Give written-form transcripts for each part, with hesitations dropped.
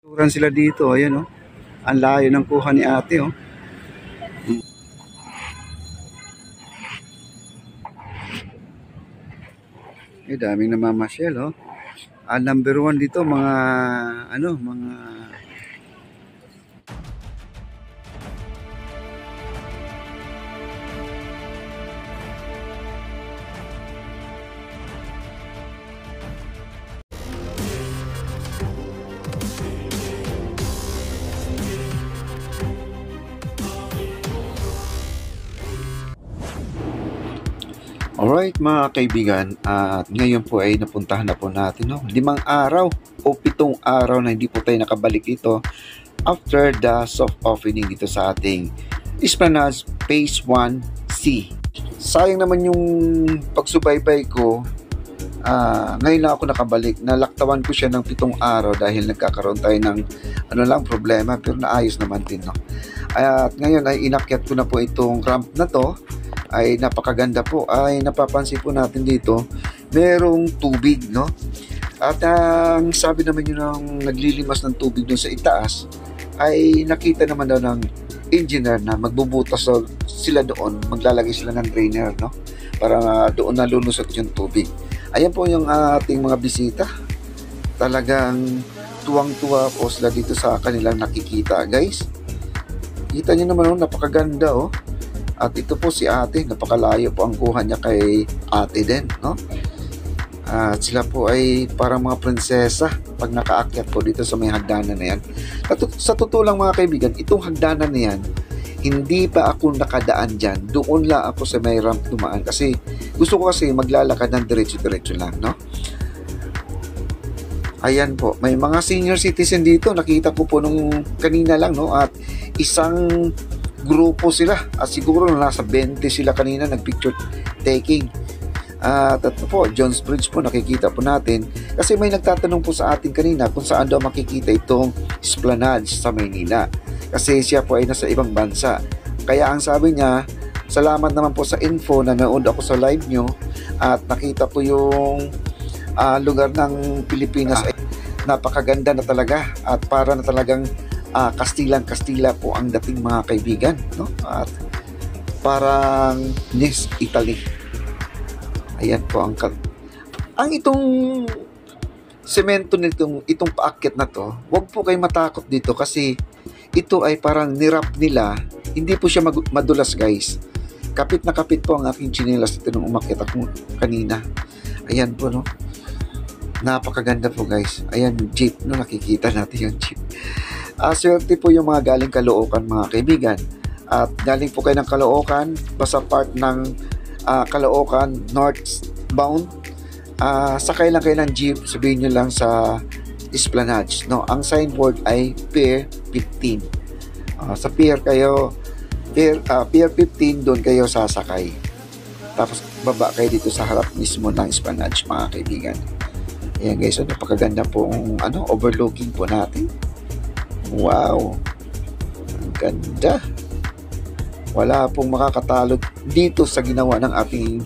Turan sila dito, ayan oh. Ang layo ng kuha ni ate oh. Daming namamasyal oh. Number 1 dito mga mga Alright mga kaibigan, at ngayon po ay napuntahan na po natin 5 araw o 7 araw na hindi po tayo nakabalik dito after the soft opening dito sa ating Esplanade Phase 1C. Sayang naman yung pagsubaybay ko, ngayon lang ako nakabalik. Nalaktawan ko siya ng 7 araw dahil nagkakaroon tayo ng problema, pero naayos naman din At ngayon ay inakyat ko na po itong ramp na to. Ay napakaganda po, ay napapansin po natin dito merong tubig at ang sabi naman yun ng naglilimas ng tubig doon sa itaas ay nakita naman daw ng engineer na magbubutas sila doon, maglalagay sila ng drainer para doon nalulusot yung tubig. Ayan po yung ating mga bisita, talagang tuwang-tuwa po sila dito sa kanilang nakikita guys. Kita nyo naman napakaganda At ito po si ate, napakalayo po ang kuha niya kay ate din, At sila po ay parang mga prinsesa pag nakaakyat po dito sa may hagdanan na yan. Sa totoo lang mga kaibigan, itong hagdanan na yan, hindi pa ako nakadaan dyan. Doon lang ako sa may ramp dumaan kasi gusto ko kasi maglalakad ng diretso-diretso lang, Ayan po, may mga senior citizen dito. Nakita ko po nung kanina lang, At isang grupo sila at siguro nasa 20 sila kanina nagpicture taking. At ito po, Jones Bridge po nakikita po natin kasi may nagtatanong po sa atin kanina kung saan daw makikita itong Esplanade sa Maynila kasi siya po ay nasa ibang bansa. Kaya ang sabi niya, salamat naman po sa info na nanood ako sa live nyo at nakita po yung lugar ng Pilipinas ay napakaganda na talaga at para na talagang Kastilang-Kastila po ang dating mga kaibigan, At parang Nice, Italy. Ayan po ang itong semento itong paakyat na to, wag po kayo matakot dito kasi ito ay parang nirap nila, hindi po siya madulas guys. Kapit na kapit po ang aking tsinelas ito nung umakyat ako kanina. Ayan po napakaganda po guys. Ayan yung jeep, nakikita natin yung jeep. Swerte po yung mga galing Caloocan mga kaibigan. At galing po kayo ng Caloocan, basta part ng Caloocan northbound, sakay lang kayo ng jeep, sabihin nyo lang sa Esplanade. Ang signboard ay Pier 15. Sa Pier 15, doon kayo sasakay. Tapos baba kayo dito sa harap mismo ng Esplanade mga kaibigan. Ayan guys, napakaganda po overlooking po natin. Wow, ang ganda. Wala pong makakatalo dito sa ginawa ng ating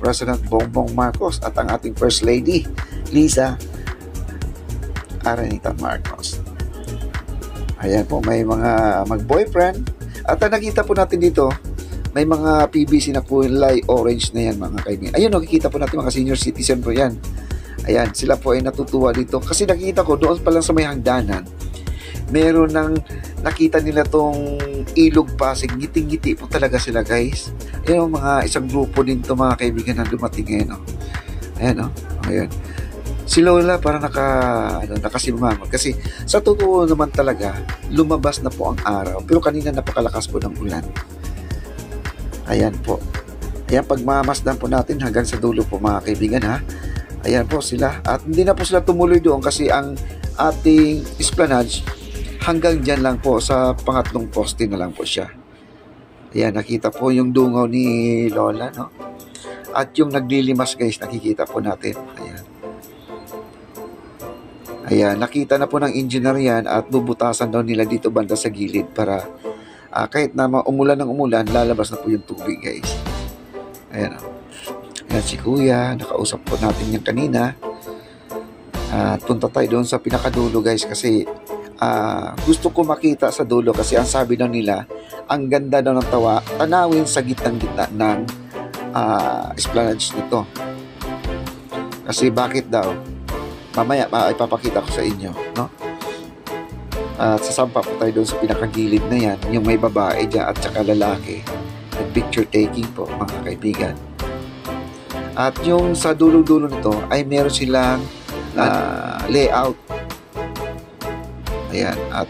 President Bongbong Marcos at ang ating First Lady Liza Araneta Marcos. Ayan po, may mga mag-boyfriend at nakita po natin dito may mga PVC na kulay orange na yan mga kaibigan. Ayun, nakikita po natin mga senior citizen po yan. Ayan, sila po ay natutuwa dito kasi nakita ko doon pa lang sa may hagdanan meron nakita nila tong ilog Pasig, ngiting-ngiti po talaga sila guys. Ayun, mga isang grupo din to mga kaibigan na dumating ngayon. Ayan ayan. Si Lola para nakasimangot kasi sa totoo naman talaga lumabas na po ang araw pero kanina napakalakas po ng ulan. Ayan po. Ayan, pagmamasdan po natin hanggang sa dulo po mga kaibigan Ayan po sila at hindi na po sila tumuloy doon kasi ang ating Esplanade hanggang dyan lang po sa pangatlong poste na lang po siya. Ayan, nakita po yung dungaw ni Lola, At yung naglilimas guys, nakikita po natin. Ayan, nakita na po ng engineer yan at bubutasan daw nila dito banda sa gilid para kahit na umulan ng umulan, lalabas na po yung tubig guys. Ayan Ayan si Kuya, nakausap po natin yan kanina. At punta tayo doon sa pinakadulo guys kasi gusto ko makita sa dulo kasi ang sabi daw nila, ang ganda daw ng tanawin sa gitnang-gitna ng esplanade nito. Kasi bakit daw? Mamaya ipapakita ko sa inyo, no? At sasampa po tayo doon sa pinakagilid na yan, yung may babae dyan at saka lalaki. Picture taking po, mga kaibigan. At yung sa dulo-dulo nito ay meron silang layout. Ayan. At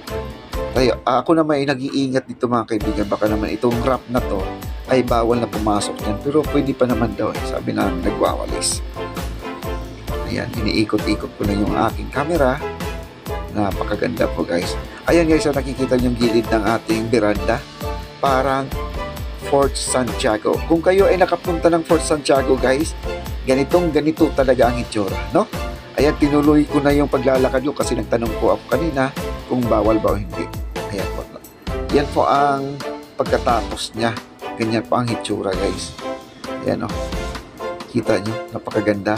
ako naman ay nag-iingat dito, mga kaibigan. Baka naman itong wrap na to ay bawal na pumasok yan. Pero pwede pa naman daw. Sabi na nagwawalis. Ayan. Iniikot-ikot ko na yung aking camera. Napakaganda po, guys. Ayan, guys. Nakikita yung gilid ng ating veranda. Parang Fort Santiago. Kung kayo ay nakapunta ng Fort Santiago, guys, ganito talaga ang itsura, no? Ayan, tinuloy ko na yung paglalakad ko kasi nagtanong po ako kanina kung bawal ba o hindi. Ayan po. Yan po ang pagkatapos niya. Ganyan po ang itsura, guys. Ayan, o. Kita nyo, napakaganda.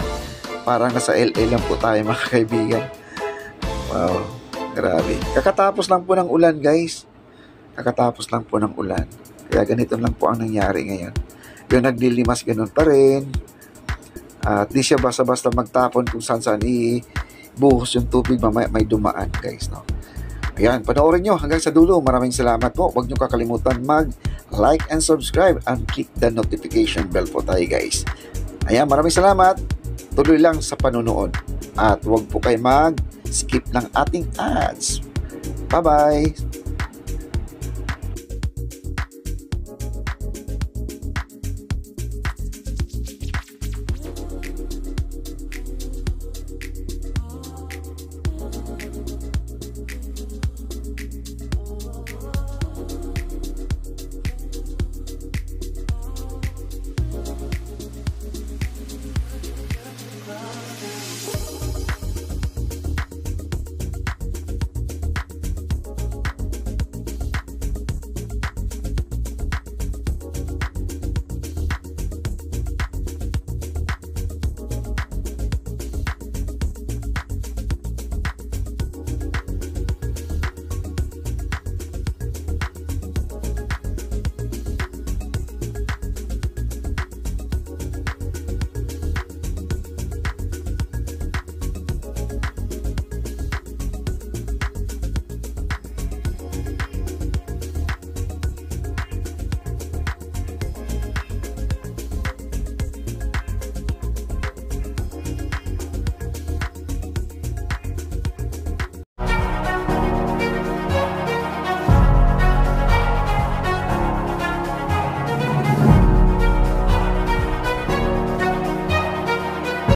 Parang nasa LA lang po tayo, mga kaibigan. Wow, grabe. Kakatapos lang po ng ulan, guys. Kakatapos lang po ng ulan. Kaya ganito lang po ang nangyari ngayon. Yung naglilimas ganun pa rin. At di siya basta-basta magtapon kung saan-saan ibuhos yung tubig. Mamaya may dumaan, guys, no? Ayan, panoorin nyo hanggang sa dulo. Maraming salamat po. Huwag nyo kakalimutan mag-like and subscribe and click the notification bell po tayo, guys. Ayan, maraming salamat. Tuloy lang sa panunood. At huwag po kayo mag-skip ng ating ads. Bye-bye!